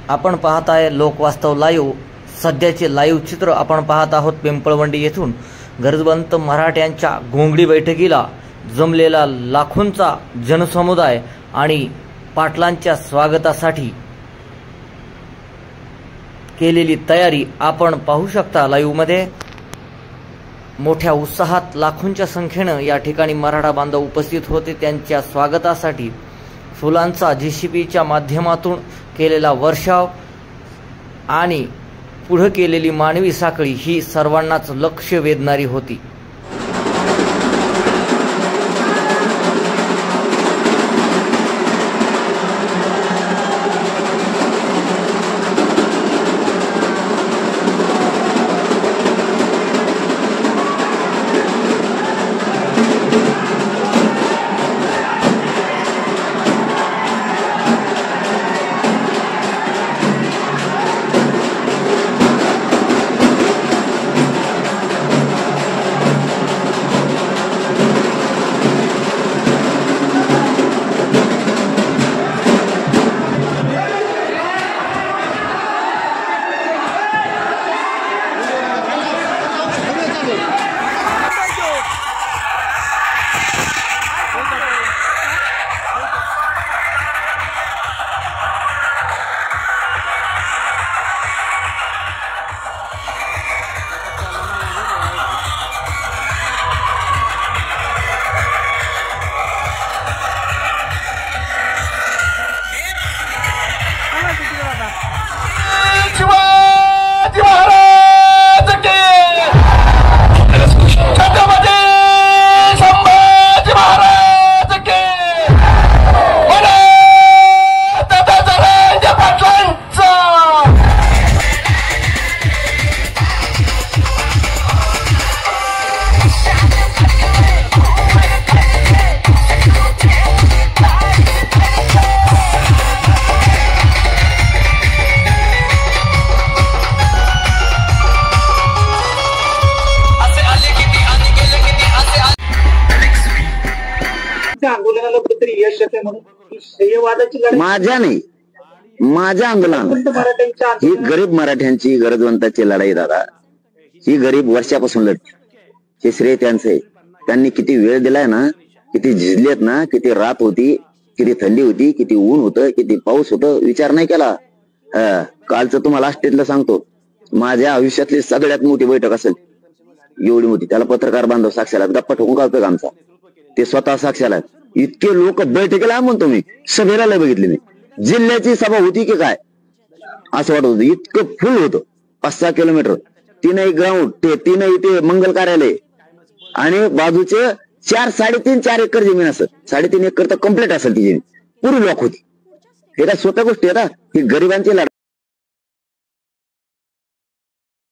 आपण पाहत आहे लोकवास्तव लाईव्ह। सध्याचे लाईव्ह चित्र आपण पाहत आहोत। पिंपळवंडी येथून गरजवंत मराठ्यांच्या घोंगडी बैठकीला जमलेला लाखोंचा जनसमुदाय आणि पाटलांच्या स्वागतासाठी केलेली तयारी आपण पाहू शकता। लाईव्ह मध्ये मोठ्या उत्साहात लाखोंच्या संख्येने या ठिकाणी मराठा बांधव उपस्थित होते। त्यांच्या स्वागतासाठी फुलांचा जेसीबीच्या माध्यमातून केलेला वर्षाव आणि पुढे केलेली मानवी साखळी ही सर्वांनाच लक्ष वेधणारी होती। आंदोलनाला कुठेतरी यश येते म्हणून श्रेयवादाची लढाई माझ्या नाही, माझ्या आंदोलन ही गरीब मराठ्यांची गरजवंताची लढाई दादा। ही गरीब वर्षापासून लढते, हे श्रेय त्यांचं आहे। त्यांनी किती वेळ दिलाय ना, किती झिजलेत ना, किती रात होती, किती थंडी होती, किती ऊन होतं, किती पाऊस होतं, विचार नाही केला। कालचं तुम्हाला लास्टेतलं सांगतो, माझ्या आयुष्यातली सगळ्यात मोठी बैठक असेल, एवढी मोठी। त्याला पत्रकार बांधव साक्षाला गप्पा ठोकून काढतोय आमचा, ते स्वतः साक्षाला। इतके लोक बैठकीला म्हणतो मी, सभेला लय बघितले मी। जिल्ह्याची सभा होती की काय असं वाटत होतं, इतकं फुल होतं। 5-6 किलोमीटर, 3 ग्राउंड, ते 3 इथे मंगल कार्यालय आणि बाजूचे 4-3.5-4 एकर जमीन असेल, 3.5 एकर तर कम्प्लीट असेल ती जमीन, पुरी लॉक होती। हे काय स्वतः गोष्टी आहे ना, ही गरिबांची लढाई।